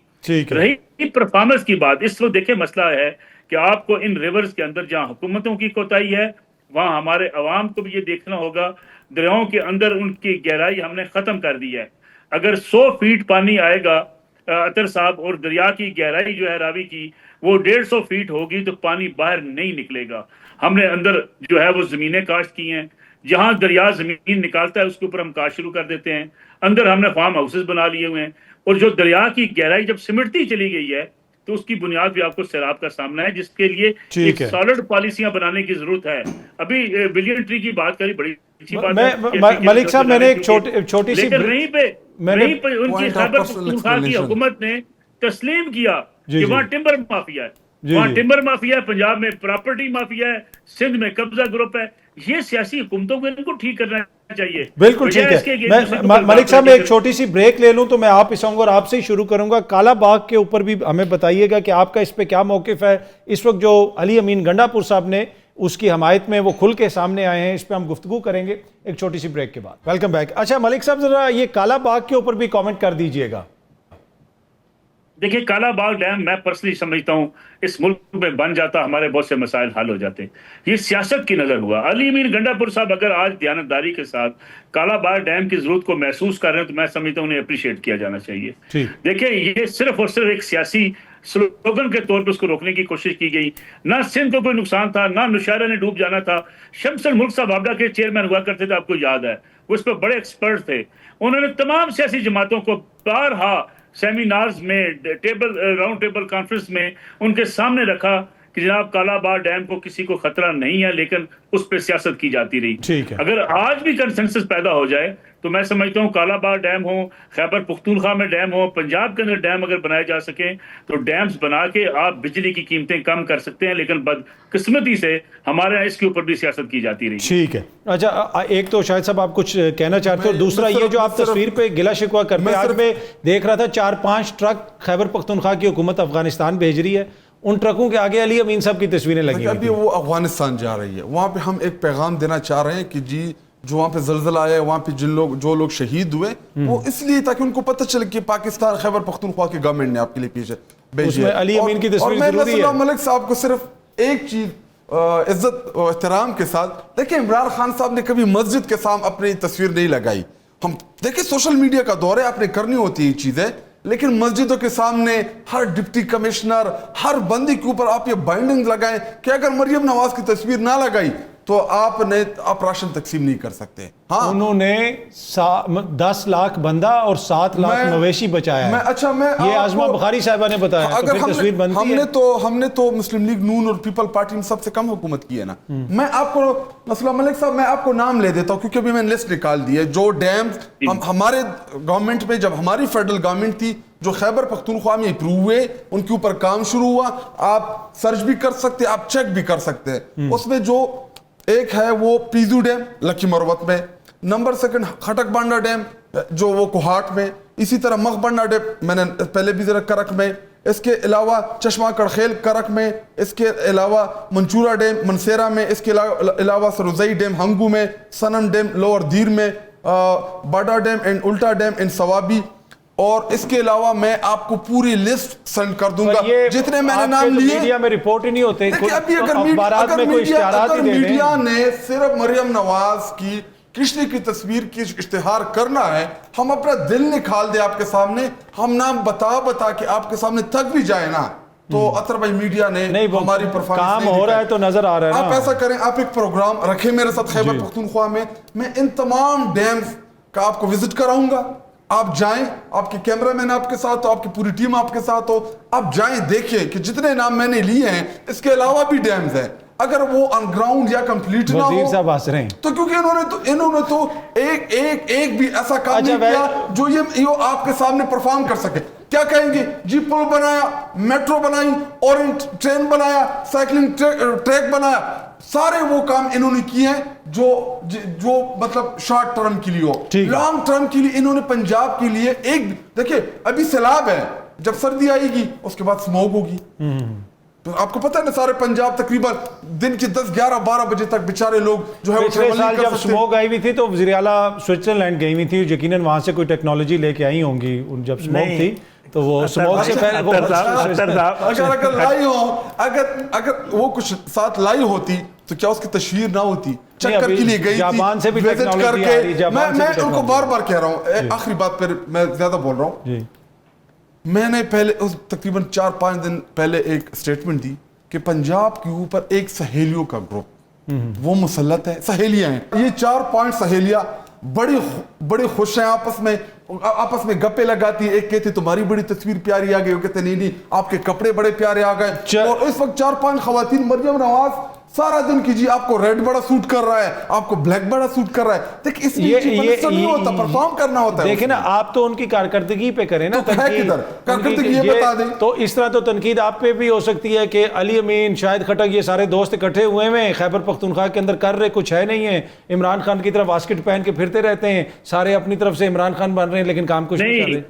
رہی پرفارمنس کی بات، اس وقت دیکھیں مسئلہ ہے کہ آپ کو ان ریورز کے اندر جہاں حکومتوں کی کوتاہی ہے وہاں ہمارے عوام کو بھی یہ دیکھنا ہوگا. دریاؤں کے اندر ان کی گہرائی ہم نے ختم کر دی ہے. اگر 100 فیٹ پانی آئے گا اطہر صاحب اور دریا کی گہرائی جو ہے راوی کی وہ 150 فیٹ ہوگی تو پانی باہر نہیں نکلے گا. ہم نے اندر جو ہے وہ زمینیں کاشت کی ہیں، جہاں دریا زمین نکالتا ہے اس کے اوپر ہم کاشت شروع کر دیتے ہیں. اندر ہم نے فارم ہاؤسز بنا لیے ہوئے ہیں اور جو دریا کی گہرائی جب سمٹتی چلی گئی ہے تو اس کی بنیاد بھی آپ کو سیلاب کا سامنا ہے، جس کے لیے ایک سالڈ پالیسیاں بنانے کی ضرورت ہے. ابھی بلین ٹری کی بات کری، بڑی اچھی بات ہے. ملک صاحب میں نے ایک چھوٹی سی وہیں پہ ان کی خیبر پختونخوا کی حکومت نے تسلیم کیا کہ وہاں ٹمبر مافیا ہے، وہاں ٹمبر مافیا ہے، پنجاب میں پراپرٹی مافیا ہے، سندھ میں قبضہ گروپ ہے. یہ سیاسی حکومتوں کو ان کو ٹھیک کرنا چاہیے. بالکل ٹھیک ہے. ملک صاحب میں ایک چھوٹی سی بریک لے لوں تو میں آپ اس اور آپ سے ہی شروع کروں گا. کالا باغ کے اوپر بھی ہمیں بتائیے گا کہ آپ کا اس پہ کیا موقف ہے. اس وقت جو علی امین گنڈا پور صاحب نے اس کی حمایت میں وہ کھل کے سامنے آئے ہیں، اس پہ ہم گفتگو کریں گے ایک چھوٹی سی بریک کے بعد. Welcome back. اچھا ملک صاحب ذرا یہ کالا باغ کے اوپر بھی کامنٹ کر دیجئے گا. دیکھیں کالا باغ ڈیم میں پرسنلی سمجھتا ہوں اس ملک میں بن جاتا ہمارے بہت سے مسائل حل ہو جاتے. یہ سیاست کی نظر ہوا. علی امین گنڈا پور صاحب اگر آج دیانتداری کے ساتھ کالا باغ ڈیم کی ضرورت کو محسوس کر رہے ہیں تو میں سمجھتا ہوں انہیں اپریشیٹ کیا جانا چاہیے. دیکھیں یہ صرف اور صرف ایک سیاسی سلوگن کے طور پہ اس کو روکنے کی کوشش کی گئی. نہ سندھ کو کوئی نقصان تھا، نہ نوشہرہ نے ڈوب جانا تھا. شمس الملک صاحب وابڈا کے چیئرمین ہوا کرتے تھے، آپ کو یاد ہے، وہ اس پہ بڑے ایکسپرٹ تھے. انہوں نے تمام سیاسی جماعتوں کو بارہا سیمینارز میں راؤنڈ ٹیبل کانفرنس میں ان کے سامنے رکھا کہ جناب کالا باغ ڈیم کو کسی کو خطرہ نہیں ہے، لیکن اس پہ سیاست کی جاتی رہی. اگر آج بھی کنسنسس پیدا ہو جائے تو میں سمجھتا ہوں کالا باغ ڈیم ہو، خیبر پختونخوا میں ڈیم ہو، پنجاب کے اندر ڈیم اگر بنائے جا سکیں تو ڈیمز بنا کے آپ بجلی کی قیمتیں کم کر سکتے ہیں. لیکن بدقسمتی سے ہمارے یہاں اس کے اوپر بھی سیاست کی جاتی رہی. ٹھیک ہے. اچھا ایک تو شاہد صاحب آپ کچھ کہنا چاہتے ہو، دوسرا یہ جو آپ تصویر پہ گلہ شکوہ کرتے ہیں، آج میں دیکھ رہا تھا 4-5 ٹرک خیبر پختونخوا کی حکومت افغانستان بھیج رہی ہے، ان ٹرکوں کے آگے علی امین صاحب کی تصویریں لگی ہوئی. ابھی وہ افغانستان جا رہی ہے، وہاں پہ ہم ایک پیغام دینا چاہ رہے ہیں کہ جی جو وہاں پہ زلزلہ آیا ہے، وہاں پہ جو لوگ شہید ہوئے وہ اس لیے تاکہ ان کو پتہ چلے کہ پاکستان خیبر پختونخوا کی گورنمنٹ نے آپ کے لیے پیش بھیجی ہے. علی امین کی تصویر ضروری ہے. اور میں ملک صاحب کو صرف ایک چیز عزت و احترام کے ساتھ دیکھیں، عمران خان صاحب نے کبھی مسجد کے سامنے اپنی تصویر نہیں لگائی. ہم دیکھیں سوشل میڈیا کا دور ہے، آپ نے کرنی ہوتی ہے یہ چیزیں، لیکن مسجدوں کے سامنے ہر ڈپٹی کمشنر ہر بندی کے اوپر آپ یہ بائنڈنگ لگائیں کہ اگر مریم نواز کی تصویر نہ لگائی تو آپ راشن تقسیم نہیں کر سکتے. ہاں انہوں نے 10 لاکھ بندہ اور 7 لاکھ مویشی بچایا ہے. اچھا میں یہ عظمہ بخاری صاحبہ نے بتایا. اگر ہم نے تو مسلم لیگ نون اور پیپل پارٹی میں سب سے کم حکومت کی ہے نا. میں آپ کو مسئلہ ملک صاحب میں آپ کو نام لے دیتا ہوں کیونکہ ابھی میں نے لسٹ نکال دی ہے جو ڈیم ہمارے گورنمنٹ میں جب ہماری فیڈرل گورنمنٹ تھی جو خیبر پختونخوا میں اپروو ہوئے ان کے اوپر کام شروع ہوا. آپ سرچ بھی کر سکتے آپ چیک بھی کر سکتے ہیں. اس میں جو ایک ہے وہ پیزو ڈیم لکی مروت میں, نمبر 2 خٹک بانڈا ڈیم جو وہ کوہاٹ میں, اسی طرح مغ بانڈا ڈیم میں نے پہلے بھی ذرا کرک میں, اس کے علاوہ چشمہ کڑخیل کرک میں, اس کے علاوہ منچورا ڈیم منسیرا میں, اس کے علاوہ سروزئی ڈیم ہنگو میں, سنم ڈیم لوور دیر میں, باڈا ڈیم اینڈ الٹا ڈیم اینڈ سوابی. اور اس کے علاوہ میں آپ کو پوری لسٹ سینڈ کر دوں گا جتنے میں نے نام لیے. میڈیا میں رپورٹ ہی نہیں ہوتے, اگر میڈیا نے صرف مریم نواز کی کشتی کی تصویر کی اشتہار کرنا ہے, ہم اپنا دل نکال دے آپ کے سامنے, ہم نام بتا کے آپ کے سامنے تک بھی جائے نا, تو اطہر بھائی میڈیا نے ہماری پرفارمنس کام ہو رہا ہے تو نظر آ رہا ہے. آپ ایسا کریں, آپ ایک پروگرام رکھیں میرے ساتھ خیبر پختونخوا میں ان تمام ڈیمز کا آپ کو وزٹ کراؤں گا. آپ جائیں, آپ کے کیمرہ مین آپ کے ساتھ ہو, آپ کی پوری ٹیم آپ کے ساتھ ہو, آپ جائیں دیکھیں کہ جتنے نام میں نے لیے ہیں اس کے علاوہ بھی ڈیمز ہیں, اگر وہ آن گراؤنڈ یا کمپلیٹ نہ ہو. وزیر صاحب ہنس رہے ہیں تو کیونکہ انہوں نے تو ایک بھی ایسا کام نہیں کیا جو یہ آپ کے سامنے پرفارم کر سکے. کیا کہیں گے جی پل بنایا, میٹرو بنائی, اورنج ٹرین بنایا, سائیکلنگ ٹریک بنایا, سارے وہ کام انہوں نے کیے ہیں جو مطلب شارٹ ٹرم کے لیے ہو. لانگ ٹرم کے لیے انہوں نے پنجاب کے لیے ایک دیکھیں ابھی سیلاب ہے, جب سردی آئے گی اس کے بعد سموگ ہوگی. تو آپ کو پتہ ہے نا سارے پنجاب تقریباً دن کے 10 11 12 بجے تک بیچارے لوگ جو ہے وہ پچھلے سال جب سموگ آئی ہوئی تھی تو وزیر اعلیٰ سوئٹزرلینڈ گئی ہوئی تھی, یقیناً وہاں سے کوئی ٹیکنالوجی لے کے آئی ہوں گی جب سموگ تھی تو وہ سموگ سے پہلے اگر لائی ہو, اگر وہ کچھ ساتھ لائی ہوتی تو کیا اس کی تشہیر نہ ہوتی. چکر کے لیے گئی تھی وزٹ کر کے. میں ان کو بار بار کہہ رہا ہوں, آخری بات پہ میں زیادہ بول رہا ہوں, میں نے پہلے تقریباً 4-5 دن پہلے ایک اسٹیٹمنٹ دی کہ پنجاب کے اوپر ایک سہیلیوں کا گروپ وہ مسلط ہے, سہیلیاں ہیں. یہ 4-5 سہیلیاں بڑی خوش ہیں, آپس میں گپے لگاتی ہے. ایک کہتے تمہاری بڑی تصویر پیاری آ گئی, وہ کہتے نہیں آپ کے کپڑے بڑے پیارے آ گئے. اور اس وقت 4-5 خواتین, مریم نواز سارا دن کیجیے, آپ کو ریڈ بڑا سوٹ کر رہا ہے, آپ کو بلیک بڑا سوٹ کر رہا ہے. دیکھ اس لیے نہیں ہوتا, پرفارم کرنا ہوتا ہے. دیکھیں نا آپ تو ان کی کارکردگی پہ کریں نا, کارکردگی یہ بتا دیں. تو اس طرح تو تنقید آپ پہ بھی ہو سکتی ہے کہ علی امین, شاہد خٹک, یہ سارے دوست اکٹھے ہوئے ہیں خیبر پختونخوا کے اندر, کر رہے کچھ ہے نہیں ہے, عمران خان کی طرف واسکٹ پہن کے پھرتے رہتے ہیں, سارے اپنی طرف سے عمران خان بن رہے ہیں لیکن کام کچھ نہیں کر رہے.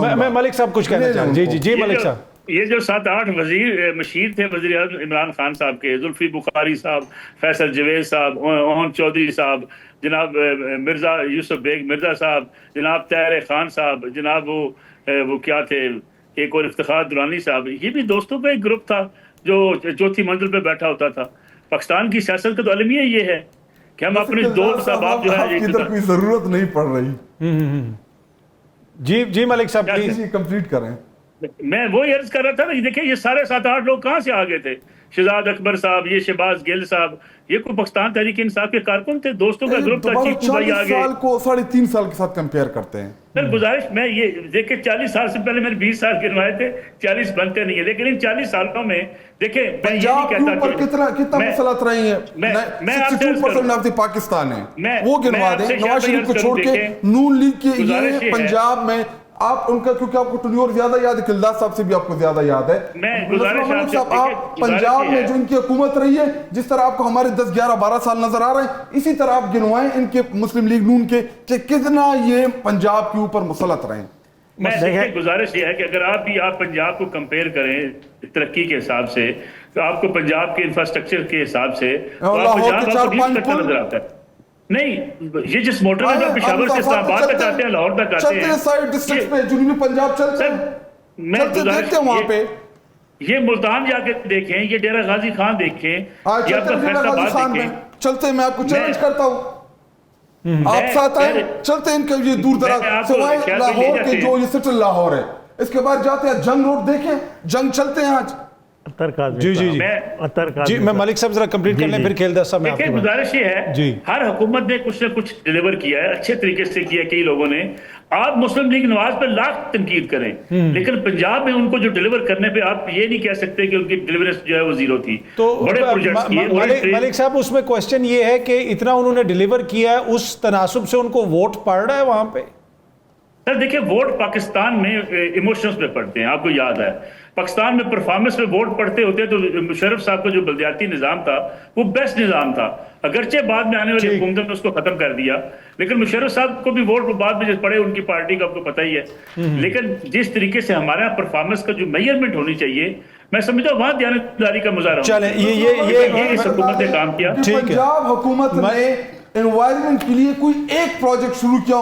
میں ملک صاحب کچھ کہنا چاہوں. جی ملک صاحب, یہ جو 7-8 وزیر مشیر تھے وزیر اعظم عمران خان صاحب کے, زلفی بخاری صاحب, فیصل جوید صاحب, اون چودھری صاحب, جناب مرزا یوسف بیگ مرزا صاحب, جناب طاہر خان صاحب, جناب وہ کیا تھے ایک اور افتخار درانی صاحب, یہ بھی دوستوں کا ایک گروپ تھا جو چوتھی منزل پہ بیٹھا ہوتا تھا. پاکستان کی سیاست کا تو المیہ یہ ہے کہ ہم اپنے دوست احباب جو ہے کوئی ضرورت نہیں پڑ رہی. جی ملک صاحب پلیز کمپلیٹ کریں. میں وہی عرض کر رہا تھا نا, دیکھیں یہ سارے 7-8 لوگ کہاں سے آگے تھے, شہزاد اکبر صاحب, یہ شہباز گل صاحب, یہ کوئی پاکستان تحریک انصاف کے کارکن تھے, دوستوں کا گروپ تھا. 40 سال کو 3.5 سال کے ساتھ کمپیئر کرتے ہیں. سر گزارش میں یہ دیکھیں 40 سال سے پہلے میں نے 20 سال گنوائے تھے, 40 بنتے نہیں ہیں, لیکن ان 40 سالوں میں دیکھیں پنجاب کے اوپر کتنا مسلط رہی ہیں. 62% آف دی پاکستان ہے, وہ گنوا دیں. نواز شریف کو چھوڑ کے نون لیگ کے یہ پنجاب میں آپ ان کا, کیونکہ آپ کو ٹنیور زیادہ یاد ہے, کلدار صاحب سے بھی آپ کو زیادہ یاد ہے. آپ پنجاب میں جو ان کی حکومت رہی ہے, جس طرح آپ کو ہمارے 10 11 12 سال نظر آ رہے ہیں, اسی طرح آپ گنوائیں ان کے مسلم لیگ نون کے کہ کتنا یہ پنجاب کے اوپر مسلط رہے ہیں. میں گزارش یہ ہے کہ اگر آپ پنجاب کو کمپیئر کریں ترقی کے حساب سے, تو آپ کو پنجاب کے انفراسٹرکچر کے حساب سے نظر آتا ہے. نہیں, یہ جس موٹر میں پشاور سے اسلام آباد تک آتے ہیں, لاہور تک آتے ہیں, سائیڈ ڈسٹرکٹ میں جنوبی پنجاب چلتے ہیں وہاں پہ. یہ ملتان جا کے دیکھیں, یہ ڈیرہ غازی خان دیکھیں, یہ آپ کا فیصل آباد دیکھیں. چلتے میں آپ کو چیلنج کرتا ہوں, آپ ساتھ آئیں, چلتے ان کا یہ دور دراز سوائے لاہور کے جو یہ سٹل لاہور ہے, اس کے بعد جاتے ہیں جنگ روڈ، دیکھیں جنگ چلتے ہیں آج. جی میں ملک صاحب ذرا کمپلیٹ کر لیں پھر کھیلدار صاحب میں آپ کی گزارش یہ ہے، ہر حکومت نے کچھ نہ کچھ ڈیلیور کیا ہے، اچھے طریقے سے کیا کئی لوگوں نے. آپ مسلم لیگ نواز پہ لاکھ تنقید کریں لیکن پنجاب میں ان کو جو ڈیلیور کرنے پہ آپ یہ نہیں کہہ سکتے کہ ان کی ڈیلیورنس جو ہے وہ زیرو تھی. تو بڑے پروجیکٹس کیے. ملک صاحب اس میں کوسچن یہ ہے کہ اتنا انہوں نے ڈیلیور کیا ہے، اس تناسب سے ان کو ووٹ پڑ رہا ہے وہاں پہ؟ سر دیکھیں ووٹ پاکستان میں ایموشنز پہ پڑتے ہیں، آپ کو یاد ہے پاکستان میں پرفارمنس پہ ووٹ پڑتے ہوتے تو مشرف صاحب کا جو بلدیاتی نظام تھا وہ بیسٹ نظام تھا، اگرچہ بعد میں آنے والی حکومتوں نے اس کو ختم کر دیا، لیکن مشرف صاحب کو بھی ووٹ بعد میں پڑے ان کی پارٹی کا آپ کو پتہ ہی ہے. لیکن جس طریقے سے ہمارے یہاں پرفارمنس کا جو میئرمنٹ ہونی چاہیے، میں سمجھتا ہوں وہاں دیانتداری کا مظاہرہ چلیں یہ اس حکومت نے کام کیا. پنجاب حکومت نے انوائرمنٹ کے لیے کوئی ایک پروجیکٹ شروع کیا،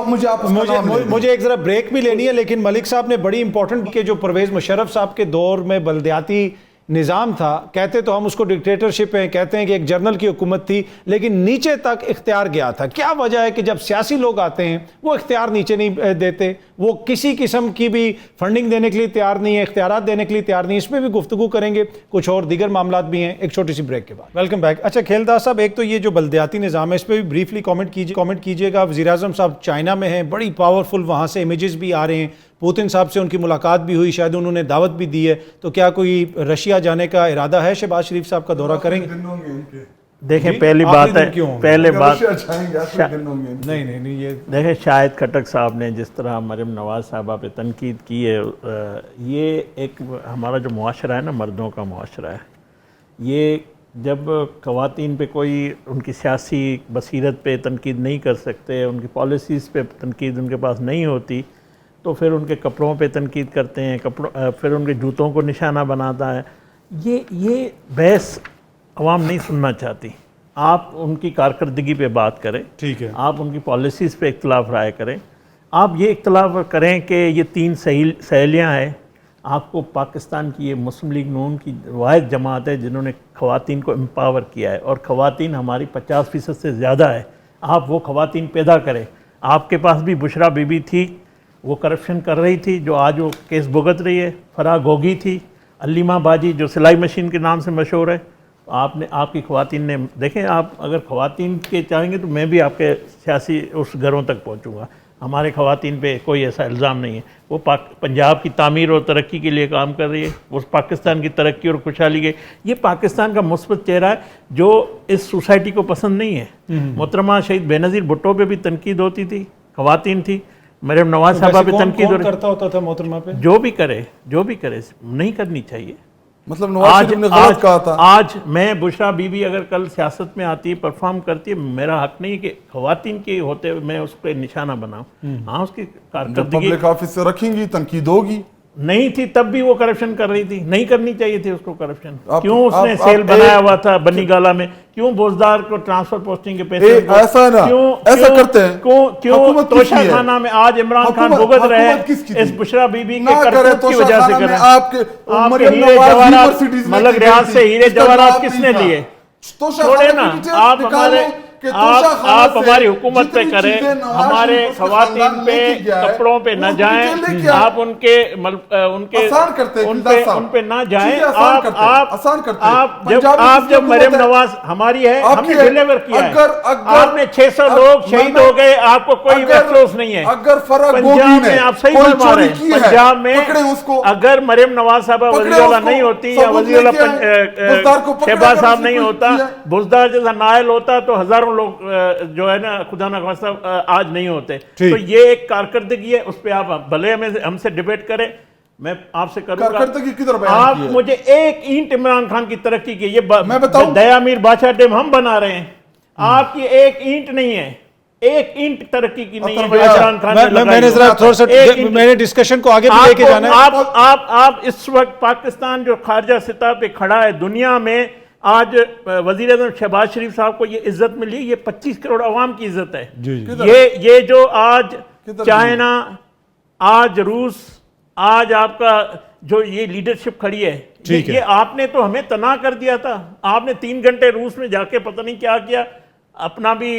مجھے ایک ذرا بریک بھی لینی ہے، لیکن ملک صاحب نے بڑی امپورٹنٹ کہ جو پرویز مشرف صاحب کے دور میں بلدیاتی نظام تھا، کہتے تو ہم اس کو ڈکٹیٹرشپ ہیں، کہتے ہیں کہ ایک جنرل کی حکومت تھی لیکن نیچے تک اختیار گیا تھا. کیا وجہ ہے کہ جب سیاسی لوگ آتے ہیں وہ اختیار نیچے نہیں دیتے، وہ کسی قسم کی بھی فنڈنگ دینے کے لیے تیار نہیں ہے، اختیارات دینے کے لیے تیار نہیں. اس پہ بھی گفتگو کریں گے، کچھ اور دیگر معاملات بھی ہیں ایک چھوٹی سی بریک کے بعد. Welcome back. اچھا کھیلدار صاحب، ایک تو یہ جو بلدیاتی نظام ہے اس پہ بھی بریفلی کامنٹ کیجیے گا. وزیر اعظم صاحب چائنا میں ہیں، بڑی پاورفل، وہاں سے امیجز بھی آ رہے ہیں، پوتن صاحب سے ان کی ملاقات بھی ہوئی، شاید انہوں نے دعوت بھی دی ہے، تو کیا کوئی رشیا جانے کا ارادہ ہے؟ شہباز شریف صاحب کا دورہ کریں گے؟ دیکھیں پہلی بات ہے، پہلے بات نہیں یہ دیکھیں شاہد کھٹک صاحب نے جس طرح مریم نواز صاحبہ پہ تنقید کی ہے، یہ ایک ہمارا جو معاشرہ ہے نا، مردوں کا معاشرہ ہے، یہ جب خواتین پہ کوئی ان کی سیاسی بصیرت پہ تنقید نہیں کر سکتے، ان کی پالیسیز پہ تنقید ان کے پاس نہیں ہوتی، تو پھر ان کے کپڑوں پہ تنقید کرتے ہیں، پھر ان کے جوتوں کو نشانہ بناتا ہے. یہ بحث عوام نہیں سننا چاہتی. آپ ان کی کارکردگی پہ بات کریں، ٹھیک ہے، آپ ان کی پالیسیز پہ اختلاف رائے کریں، آپ یہ اختلاف کریں کہ یہ 3 سہیلیاں ہیں. آپ کو پاکستان کی یہ مسلم لیگ نون کی واحد جماعت ہے جنہوں نے خواتین کو امپاور کیا ہے، اور خواتین ہماری 50% سے زیادہ ہے. آپ وہ خواتین پیدا کریں. آپ کے پاس بھی بشرا بی بی تھی، وہ کرپشن کر رہی تھی، جو آج وہ کیس بھگت رہی ہے. فرا گوگی تھی، علیمہ باجی جو سلائی مشین کے نام سے مشہور ہے. آپ کی خواتین نے دیکھیں، آپ اگر خواتین کے چاہیں گے تو میں بھی آپ کے سیاسی اس گھروں تک پہنچوں گا. ہمارے خواتین پہ کوئی ایسا الزام نہیں ہے. وہ پنجاب کی تعمیر اور ترقی کے لیے کام کر رہی ہے، وہ پاکستان کی ترقی اور خوشحالی کے، یہ پاکستان کا مثبت چہرہ ہے جو اس سوسائٹی کو پسند نہیں ہے. محترمہ شہید بے نظیر بھٹو پہ بھی تنقید ہوتی تھی، خواتین تھی. مریم نواز صاحبہ پہ تنقید کرتا ہوتا تھا محترمہ پہ؟ جو بھی کرے نہیں کرنی چاہیے. مطلب نواز شریف نے غلط کہا تھا. آج میں بشرا بی بی اگر کل سیاست میں آتی ہے، پرفارم کرتی ہے، میرا حق نہیں کہ خواتین کے ہوتے ہوئے میں اس پہ نشانہ بناؤں. ہاں اس کی کارکردگی پبلک آفس سے رکھیں گی، تنقید ہوگی. نہیں تھی تب بھی وہ کرپشن کر رہی تھی، نہیں کرنی چاہیے تھی اس کو کرپشن. کیوں اس نے سیل بنایا ہوا تھا بنی گالا میں؟ کیوں بوزدار کو ٹرانسفر پوسٹنگ کے پیسے ایسا کرتے ہیں؟ کیوں توشہ خانہ میں آج عمران خان بھگت رہے اس بشرا بی بی کے کرتوت کی وجہ سے کریں؟ آپ کے ہیرے جواہرات ملک ریاض سے ہیرے جواہرات کس نے لیے؟ چھوڑے نا، آپ ہماری حکومت پہ کریں، ہمارے خواتین پہ کپڑوں پہ نہ جائیں، آپ ان پہ نہ جائیں. آپ جب مریم نواز ہماری ہے، ہم نے ڈیلیور کیا ہے. آپ نے 600 لوگ شہید ہو گئے، آپ کو کوئی افسوس نہیں ہے. پنجاب میں آپ صحیح فرما رہے ہیں، پنجاب میں اگر مریم نواز صاحبہ وزیر اعلیٰ نہیں ہوتی یا وزیر اعلیٰ شہباز صاحب نہیں ہوتا، بزدار جیسا نائل ہوتا، تو ہزاروں لوگ جو ہے نا خدا نہ خواستہ آج نہیں ہوتے. تو یہ ایک کارکردگی ہے، اس پہ آپ بھلے ہم سے ڈیبیٹ کریں، میں آپ سے کروں گا. آپ مجھے ایک اینٹ عمران خان کی ترقی کی، یہ دیا میر بادشاہ ڈیم ہم بنا رہے ہیں، آپ کی ایک اینٹ نہیں ہے، ایک اینٹ ترقی کی نہیں ہے جو عمران خان نے لگائی. میں نے ڈسکشن کو آگے بھی لے کے جانا ہے. آپ اس وقت پاکستان جو خارجہ سطح پہ کھڑا ہے دنیا میں، آج وزیر اعظم شہباز شریف صاحب کو یہ عزت ملی، یہ 25 کروڑ عوام کی عزت ہے. یہ جو آج چائنا، آج روس، آج آپ کا جو یہ لیڈرشپ کھڑی ہے، یہ آپ نے تو ہمیں تنہا کر دیا تھا. آپ نے 3 گھنٹے روس میں جا کے پتہ نہیں کیا کیا. اپنا بھی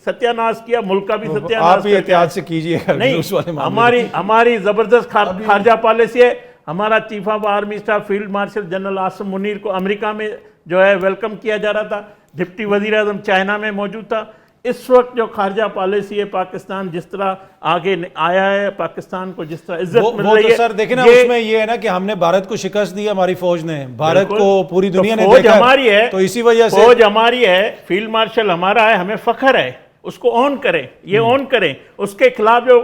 ستیہ ناش کیا، ملک کا بھی ستیہ آپ ناش بھی احتیاط سے کیجیے نہیں، ہماری زبردست خارجہ پالیسی ہے. ہمارا chief of army staff field marshal general Asim Munir کو امریکہ میں جو ہے ویلکم کیا جا رہا تھا، ڈپٹی وزیر اعظم چائنا میں موجود تھا. اس وقت جو خارجہ پالیسی ہے پاکستان جس طرح آگے آیا ہے، پاکستان کو جس طرح عزت مل رہی ہے. سر دیکھیں نا، اس میں یہ ہے نا کہ ہم نے بھارت کو شکست دی، ہماری فوج نے، بھارت کو پوری دنیا نے فوج دیکھا ہماری ہے، تو اسی وجہ سے فوج ہماری ہے، فیلڈ مارشل ہمارا ہے، ہمیں فخر ہے، اس کو اون کریں، یہ اون کریں. اس کے خلاف جو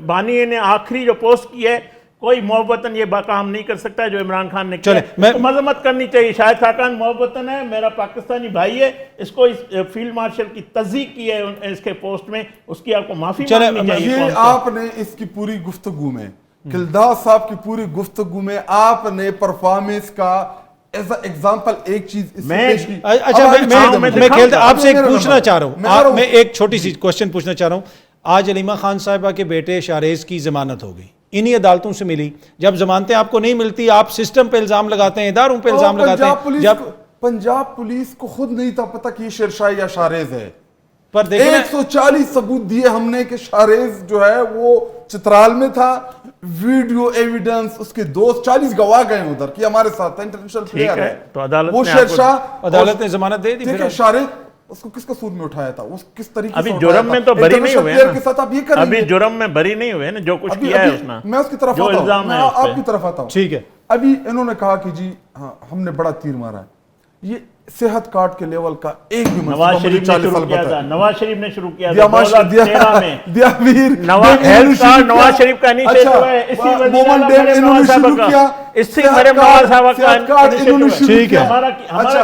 بانی نے آخری جو پوسٹ کی ہے، کوئی محبتاً یہ کام نہیں کر سکتا ہے جو عمران خان نے کیا. اس کو مذمت کرنی چاہیے. شاہد خاقان محبتاً ہے، میرا پاکستانی بھائی ہے، اس کو اس فیلڈ مارشل کی تصدیق کی ہے اس کے پوسٹ میں، اس کی آپ کو معافی مانگنی چاہیے. یہ آپ نے اس کی پوری گفتگو میں، کلدار صاحب کی پوری گفتگو میں آپ نے پرفارمنس کا ایز ایگزامپل ایک چیز اچھا میں آپ سے ایک پوچھنا چاہ رہا ہوں، میں ایک چھوٹی سی کوشچن پوچھنا چاہ رہا ہوں. آج علیمہ خان صاحبہ کے بیٹے شاریز کی ضمانت ہو گئی، انہی عدالتوں سے ملی. جب ضمانتیں آپ کو نہیں ملتی، آپ سسٹم پہ الزام لگاتے ہیں، اداروں پہ الزام لگاتے ہیں. جب پنجاب پولیس کو خود نہیں تھا پتا کہ یہ شیرشاہ یا شاریز ہے، پر دیکھیں 140 ثبوت دیے ہم نے کہ شاریز جو ہے وہ چترال میں تھا، ویڈیو ایویڈنس، اس کے دوست 40 گواہ گئے ادھر کہ ہمارے ساتھ انٹرنیشنل پلیئر ہے. تو عدالت وہ شیرشاہ، عدالت نے ضمانت دے دی. دیکھیں شاریز اس کو کس قصور میں اٹھایا تھا، اس کس طریقے سے ابھی جرم میں تو بری نہیں ہوئے نا، ابھی جرم میں بری نہیں ہوئے نا، جو کچھ کیا ہے اس نے. میں اس کی طرف آتا ہوں، میں آپ کی طرف آتا ہوں. ٹھیک ہے. ابھی انہوں نے کہا کہ جی ہم نے بڑا تیر مارا ہے. یہ صحت کارڈ کے لیول کا ایک بھی نواز شریف نے شروع کیا تھا، نواز شریف نے شروع کیا تھا 2013 میں. ہیلتھ کارڈ نواز شریف کا انیشیٹو ہے، اسی وزیر اعلیٰ نواز صاحب کا، اسی مریم نواز صاحب کا انیشیٹو ہے. ٹھیک ہے، ہمارا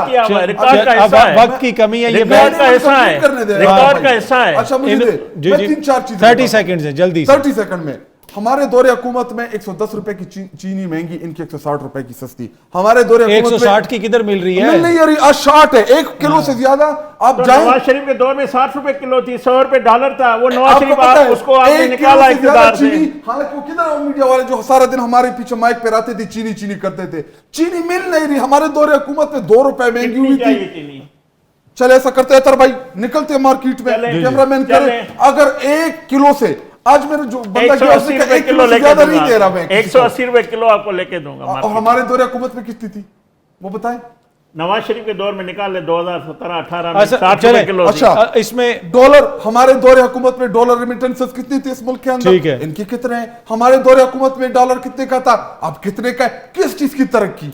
کیا ہوا ہے، ریکارڈ کا حصہ ہے، وقت کی کمی ہے، یہ ریکارڈ کا حصہ ہے، ریکارڈ کا حصہ ہے. اچھا مجھے دے، میں 3-4 چیزیں 30 سیکنڈ ہیں جلدی سے. 30 سیکنڈ میں ہمارے دور حکومت میں 110 روپے کی چینی مہنگی، ان کی 160 روپے کی سستی. ہمارے دور حکومت میں 160 کی کدھر مل رہی ہے؟ نہیں یار، آج 60 ہے، 1 کلو سے زیادہ. آپ جائیں، نواز شریف کے دور میں 60 روپے کلو تھی، 100 روپے ڈالر تھا. وہ نواز شریف اس کو آپ نے نکالا اقتدار سے. حالانکہ وہ کدھر میڈیا والے جو سارا دن ہمارے پیچھے مائک پہ رہتے تھے چینی کرتے تھے. چینی مل نہیں رہی. ہمارے دور حکومت میں 2 روپے مہنگی ہوئی تھی. چلے ایسا کرتے اتر بھائی، نکلتے مارکیٹ میں، کیمرہ مین کرے، اگر 1 کلو سے آج میرے جو بندہ کیا اس نے کہا 1 کلو سے زیادہ نہیں دے رہا میں، 180 روپے کلو آپ کو لے کے دوں گا. اور ہمارے دور حکومت میں کتنی تھی وہ بتائیں؟ نواز شریف کے دور میں نکال لے 2017-18 میں 60 روپے کلو. اچھا اس میں ڈالر، ہمارے دور حکومت میں ڈالر ریمیٹنسز کتنی تھی اس ملک کے اندر؟ ان کی کتنے ہیں؟ ہمارے دور حکومت میں ڈالر کتنے کا تھا، اب کتنے کا ہے؟ کس چیز کی ترقی؟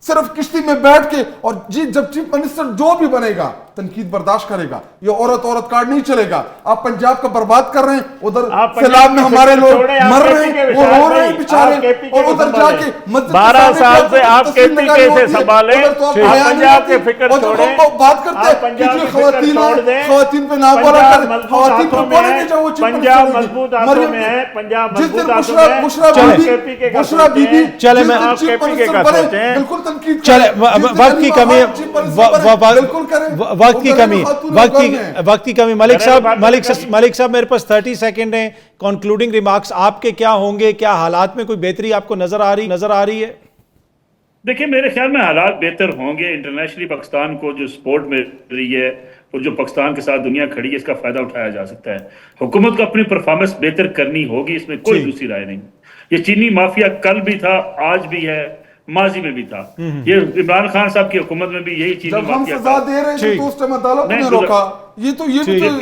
صرف کشتی میں بیٹھ کے. اور جی جب چیف منسٹر جو بھی بنے گا تنقید برداشت کرے گا. یہ عورت کارڈ نہیں چلے گا. آپ پنجاب کا برباد کر رہے ہیں، ادھر سیلاب میں ہمارے لوگ مر رہے ہیں، وہ رو رہے ہیں بیچارے، اور ادھر جا کے 12 سال سے آپ کے پی کیسے سنبھالیں، آپ پنجاب کے فکر چھوڑیں، بات کرتے ہیں خواتین پہ نہ بولا کر، خواتین پہ بولیں گے جو وہ چیف پنجاب مضبوط ہاتھوں میں ہے، پنجاب مضبوط ہاتھوں میں ہے. بشرا بی بی چلے میں آپ کے پی کے کا سوچیں، بالکل تنقید چلے وقت کی کمی ہے، وقت کی کمی. ملک صاحب میرے پاس 30 سیکنڈ ہیں. کنکلوڈنگ ریمارکس آپ کے کیا ہوں گے؟ کیا حالات میں کوئی بہتری آپ کو نظر آ رہی ہے؟ دیکھیں میرے خیال میں حالات بہتر ہوں گے. انٹرنیشنلی پاکستان کو جو سپورٹ مل رہی ہے اور جو پاکستان کے ساتھ دنیا کھڑی ہے، اس کا فائدہ اٹھایا جا سکتا ہے. حکومت کو اپنی پرفارمنس بہتر کرنی ہوگی، اس میں کوئی دوسری رائے نہیں. یہ چینی مافیا کل بھی تھا، آج بھی ہے، ماضی میں بھی تھا. یہ عمران خان صاحب کی حکومت میں بھی یہی چینی مافیا. جب ہم سزا دے رہے تھے تو اس ٹائم عدالت نے روکا. یہ تو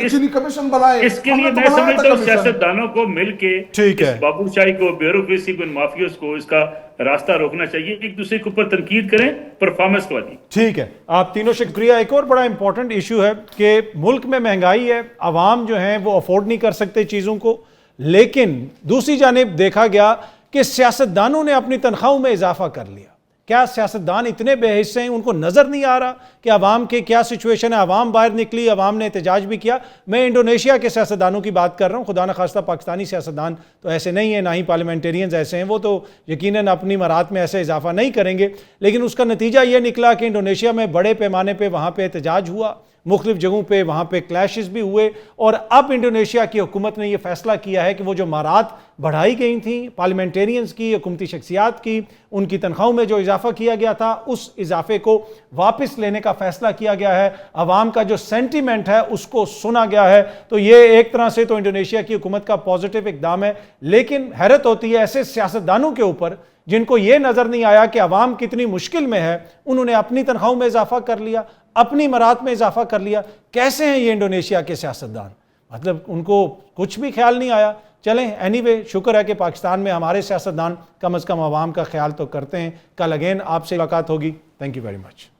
چینی کمیشن بنائے. اس کے لیے میں سمجھتا ہوں سیاستدانوں کو مل کے اس بابو شاہی کو، بیوروکریسی کو، ان مافیاز کو اس کا راستہ روکنا چاہیے. ایک دوسرے کے اوپر تنقید کریں پرفارمنس والی. ٹھیک ہے، آپ تینوں شکریہ. ایک اور بڑا امپورٹنٹ ایشو ہے کہ ملک میں مہنگائی ہے، عوام جو ہیں وہ افورڈ نہیں کر سکتے چیزوں کو، لیکن دوسری جانب دیکھا گیا کہ سیاستدانوں نے اپنی تنخواہوں میں اضافہ کر لیا. کیا سیاستدان اتنے بے حصے ہیں، ان کو نظر نہیں آ رہا کہ عوام کے کیا سچویشن ہے؟ عوام باہر نکلی، عوام نے احتجاج بھی کیا. میں انڈونیشیا کے سیاستدانوں کی بات کر رہا ہوں، خدا نخواستہ پاکستانی سیاستدان تو ایسے نہیں ہیں، نہ ہی پارلیمنٹیرینز ایسے ہیں. وہ تو یقیناً اپنی مراد میں ایسے اضافہ نہیں کریں گے، لیکن اس کا نتیجہ یہ نکلا کہ انڈونیشیا میں بڑے پیمانے پہ وہاں پہ احتجاج ہوا، مختلف جگہوں پہ وہاں پہ کلیشز بھی ہوئے، اور اب انڈونیشیا کی حکومت نے یہ فیصلہ کیا ہے کہ وہ جو مارات بڑھائی گئی تھیں پارلیمنٹیرینز کی، حکومتی شخصیات کی، ان کی تنخواہوں میں جو اضافہ کیا گیا تھا، اس اضافے کو واپس لینے کا فیصلہ کیا گیا ہے، عوام کا جو سینٹیمنٹ ہے اس کو سنا گیا ہے۔ تو یہ ایک طرح سے تو انڈونیشیا کی حکومت کا پازیٹیو اقدام ہے، لیکن حیرت ہوتی ہے ایسے سیاستدانوں کے اوپر جن کو یہ نظر نہیں آیا کہ عوام کتنی مشکل میں ہے، انہوں نے اپنی تنخواہوں میں اضافہ کر لیا، اپنی مرات میں اضافہ کر لیا۔ کیسے ہیں یہ انڈونیشیا کے سیاستدان؟ مطلب ان کو کچھ بھی خیال نہیں آیا۔ چلیں اینی وے، شکر ہے کہ پاکستان میں ہمارے سیاستدان کم از کم عوام کا خیال تو کرتے ہیں۔ کل اگین آپ سے ملاقات ہوگی۔ Thank you very much.